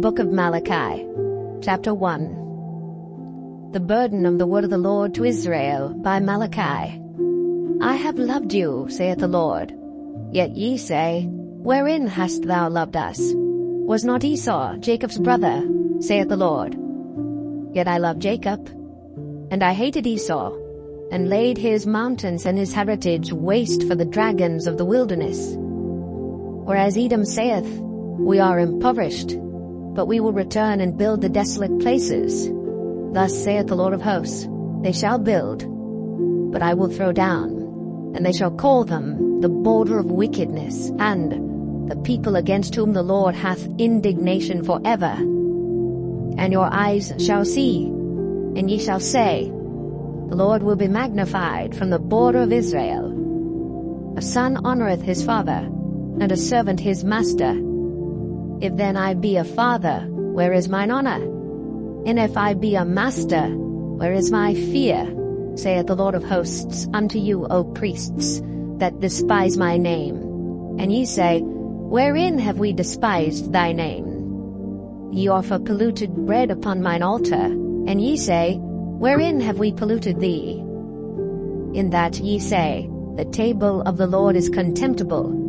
book of Malachi, chapter 1. The burden of the word of the Lord to Israel by Malachi. I have loved you, saith the Lord. Yet ye say, Wherein hast thou loved us? Was not Esau Jacob's brother, saith the Lord? Yet I loved Jacob, and I hated Esau, and laid his mountains and his heritage waste for the dragons of the wilderness. Whereas Edom saith, We are impoverished, but we will return and build the desolate places. Thus saith the Lord of hosts, They shall build, but I will throw down, and they shall call them the border of wickedness, and the people against whom the Lord hath indignation forever. And your eyes shall see, and ye shall say, The Lord will be magnified from the border of Israel. A son honoureth his father, and a servant his master. If then I be a father, where is mine honour? And if I be a master, where is my fear? Saith the Lord of hosts unto you, O priests, that despise my name. And ye say, Wherein have we despised thy name? Ye offer polluted bread upon mine altar, and ye say, Wherein have we polluted thee? In that ye say, The table of the Lord is contemptible.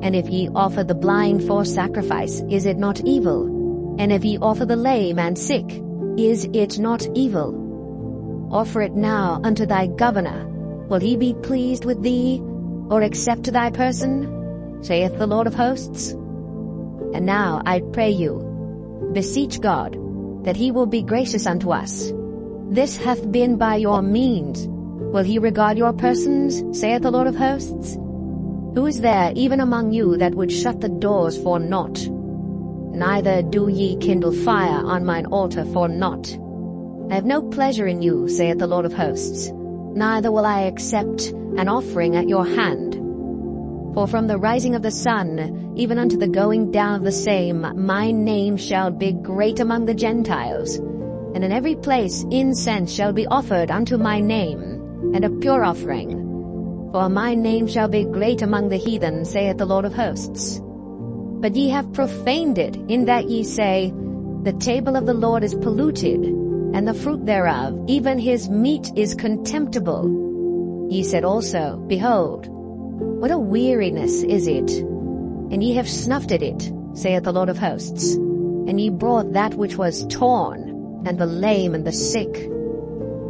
And if ye offer the blind for sacrifice, is it not evil? And if ye offer the lame and sick, is it not evil? Offer it now unto thy governor. Will he be pleased with thee, or accept thy person? Saith the Lord of hosts. And now I pray you, beseech God, that he will be gracious unto us. This hath been by your means. Will he regard your persons, saith the Lord of hosts? Who is there even among you that would shut the doors for naught? Neither do ye kindle fire on mine altar for naught. I have no pleasure in you, saith the Lord of hosts, neither will I accept an offering at your hand. For from the rising of the sun, even unto the going down of the same, my name shall be great among the Gentiles. And in every place incense shall be offered unto my name, and a pure offering. For my name shall be great among the heathen, saith the Lord of hosts. But ye have profaned it, in that ye say, The table of the Lord is polluted, and the fruit thereof, even his meat, is contemptible. Ye said also, Behold, what a weariness is it! And ye have snuffed at it, saith the Lord of hosts. And ye brought that which was torn, and the lame and the sick.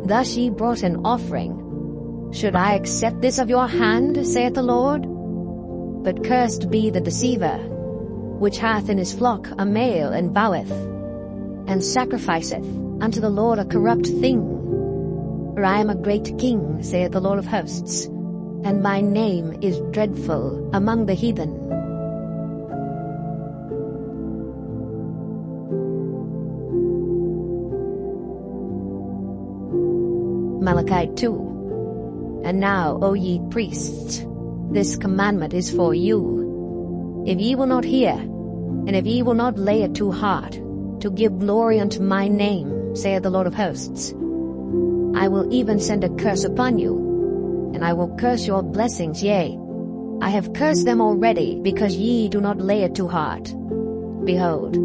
Thus ye brought an offering. Should I accept this of your hand, saith the Lord? But cursed be the deceiver, which hath in his flock a male, and voweth, and sacrificeth unto the Lord a corrupt thing. For I am a great king, saith the Lord of hosts, and my name is dreadful among the heathen. Malachi 2. And now, O ye priests, this commandment is for you. If ye will not hear, and if ye will not lay it to heart, to give glory unto my name, saith the Lord of hosts, I will even send a curse upon you, and I will curse your blessings, yea, I have cursed them already, because ye do not lay it to heart. Behold,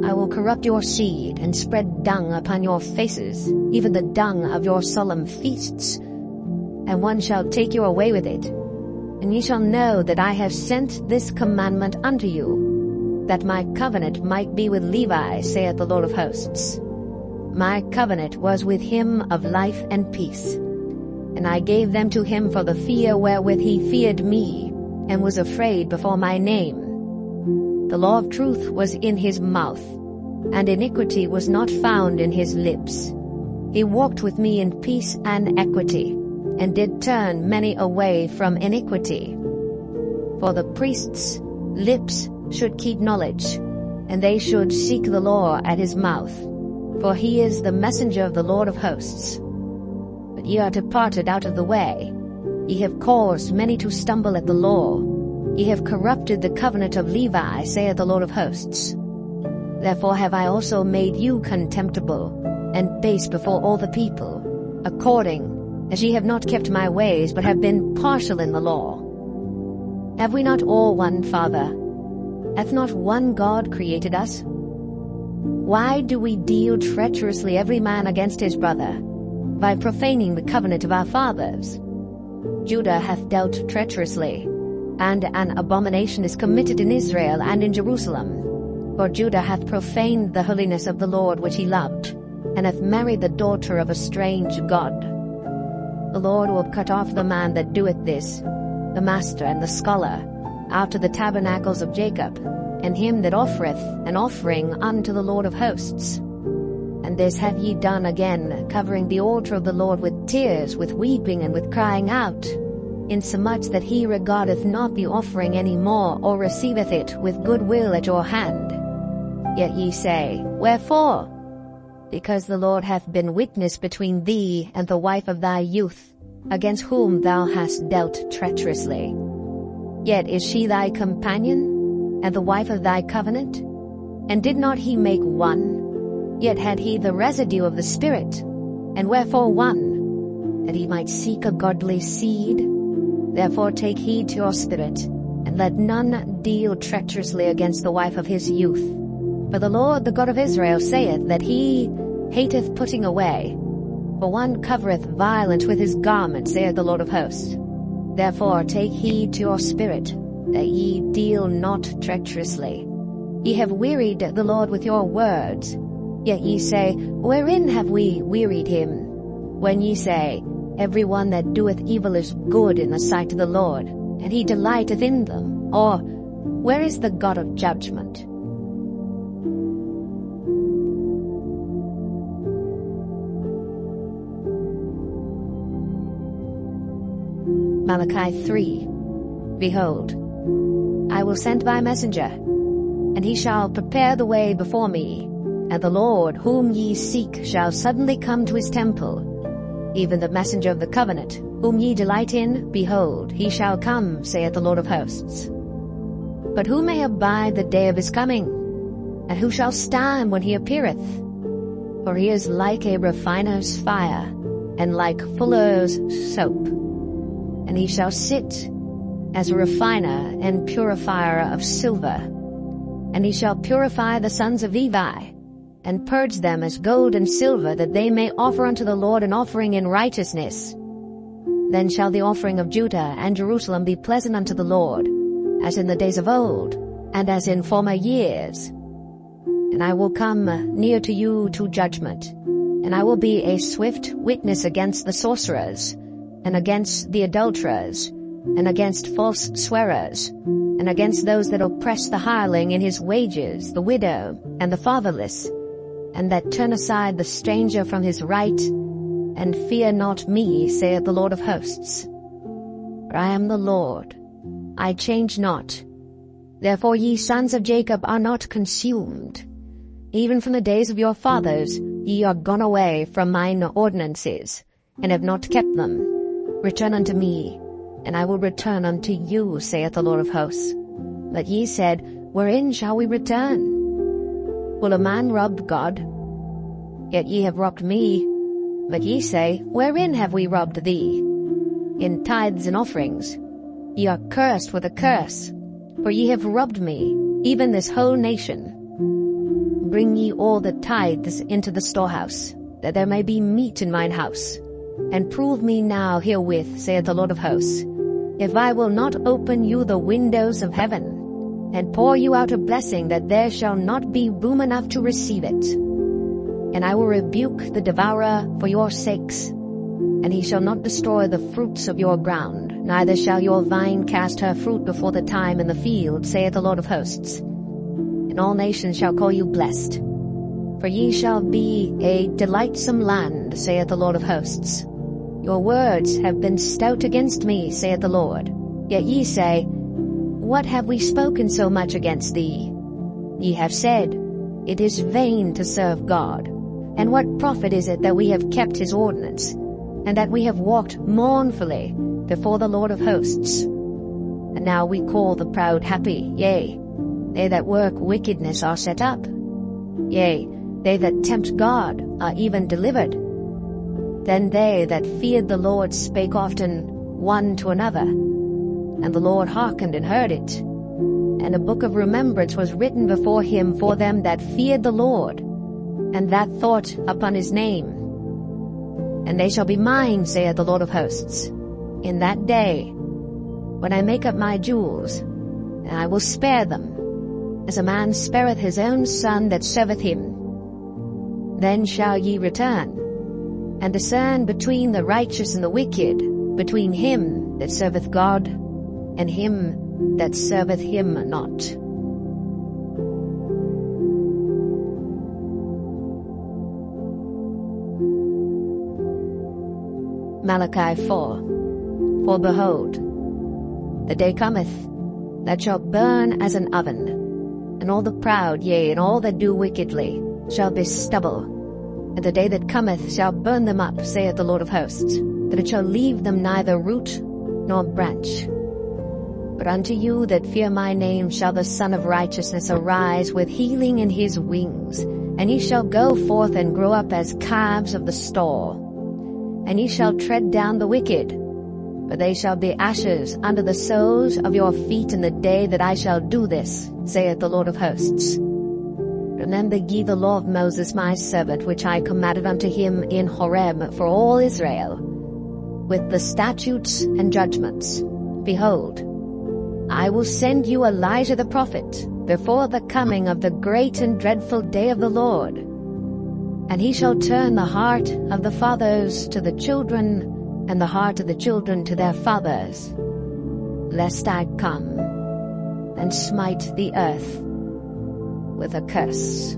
I will corrupt your seed, and spread dung upon your faces, even the dung of your solemn feasts. And one shall take you away with it. And ye shall know that I have sent this commandment unto you, that my covenant might be with Levi, saith the Lord of hosts. My covenant was with him of life and peace. And I gave them to him for the fear wherewith he feared me, and was afraid before my name. The law of truth was in his mouth, and iniquity was not found in his lips. He walked with me in peace and equity, and did turn many away from iniquity. For the priests' lips should keep knowledge, and they should seek the law at his mouth. For he is the messenger of the Lord of hosts. But ye are departed out of the way. Ye have caused many to stumble at the law. Ye have corrupted the covenant of Levi, saith the Lord of hosts. Therefore have I also made you contemptible, and base before all the people, according as ye have not kept my ways, but have been partial in the law. Have we not all one Father? Hath not one God created us? Why do we deal treacherously every man against his brother, by profaning the covenant of our fathers? Judah hath dealt treacherously, and an abomination is committed in Israel and in Jerusalem. For Judah hath profaned the holiness of the Lord which he loved, and hath married the daughter of a strange god. The Lord will cut off the man that doeth this, the master and the scholar, out of the tabernacles of Jacob, and him that offereth an offering unto the Lord of hosts. And this have ye done again, covering the altar of the Lord with tears, with weeping, and with crying out, insomuch that he regardeth not the offering any more, or receiveth it with good will at your hand. Yet ye say, Wherefore? Because the Lord hath been witness between thee and the wife of thy youth, against whom thou hast dealt treacherously. Yet is she thy companion, and the wife of thy covenant? And did not he make one? Yet had he the residue of the Spirit. And wherefore one? That he might seek a godly seed? Therefore take heed to your spirit, and let none deal treacherously against the wife of his youth. For the Lord, the God of Israel, saith that he hateth putting away. For one covereth violence with his garment, saith the Lord of hosts. Therefore take heed to your spirit, that ye deal not treacherously. Ye have wearied the Lord with your words. Yet ye say, Wherein have we wearied him? When ye say, Every one that doeth evil is good in the sight of the Lord, and he delighteth in them. Or, where is the God of judgment? Malachi 3. Behold, I will send my messenger, and he shall prepare the way before me, and the Lord whom ye seek shall suddenly come to his temple, even the messenger of the covenant, whom ye delight in, behold, he shall come, saith the Lord of hosts. But who may abide the day of his coming? And who shall stand when he appeareth? For he is like a refiner's fire, and like fuller's soap. And he shall sit as a refiner and purifier of silver. And he shall purify the sons of Levi, and purge them as gold and silver, that they may offer unto the Lord an offering in righteousness. Then shall the offering of Judah and Jerusalem be pleasant unto the Lord, as in the days of old, and as in former years. And I will come near to you to judgment, and I will be a swift witness against the sorcerers, and against the adulterers, and against false swearers, and against those that oppress the hireling in his wages, the widow, and the fatherless, and that turn aside the stranger from his right, and fear not me, saith the Lord of hosts. For I am the Lord, I change not. Therefore ye sons of Jacob are not consumed. Even from the days of your fathers ye are gone away from mine ordinances, and have not kept them. Return unto me, and I will return unto you, saith the Lord of hosts. But ye said, Wherein shall we return? Will a man rob God? Yet ye have robbed me. But ye say, Wherein have we robbed thee? In tithes and offerings. Ye are cursed with a curse, for ye have robbed me, even this whole nation. Bring ye all the tithes into the storehouse, that there may be meat in mine house. And prove me now herewith, saith the Lord of hosts, if I will not open you the windows of heaven, and pour you out a blessing, that there shall not be room enough to receive it. And I will rebuke the devourer for your sakes, and he shall not destroy the fruits of your ground, neither shall your vine cast her fruit before the time in the field, saith the Lord of hosts. And all nations shall call you blessed, for ye shall be a delightsome land, saith the Lord of hosts. Your words have been stout against me, saith the Lord. Yet ye say, What have we spoken so much against thee? Ye have said, It is vain to serve God. And what profit is it that we have kept his ordinance, and that we have walked mournfully before the Lord of hosts? And now we call the proud happy, yea, they that work wickedness are set up. Yea, they that tempt God are even delivered. Then they that feared the Lord spake often one to another, and the Lord hearkened and heard it. and a book of remembrance was written before him for them that feared the Lord, and that thought upon his name. And they shall be mine, saith the Lord of hosts, in that day, when I make up my jewels, and I will spare them, as a man spareth his own son that serveth him. Then shall ye return, and discern between the righteous and the wicked, between him that serveth God, and him that serveth him not. Malachi 4. For behold, the day cometh, that shall burn as an oven, and all the proud, yea, and all that do wickedly, shall be stubble. And the day that cometh shall burn them up, saith the Lord of hosts, that it shall leave them neither root nor branch. But unto you that fear my name shall the Son of Righteousness arise with healing in his wings, and ye shall go forth and grow up as calves of the stall. And ye shall tread down the wicked, but they shall be ashes under the soles of your feet in the day that I shall do this, saith the Lord of hosts. Remember ye the law of Moses my servant, which I commanded unto him in Horeb for all Israel, with the statutes and judgments. Behold, I will send you Elijah the prophet before the coming of the great and dreadful day of the Lord. And he shall turn the heart of the fathers to the children, and the heart of the children to their fathers, lest I come and smite the earth with a curse.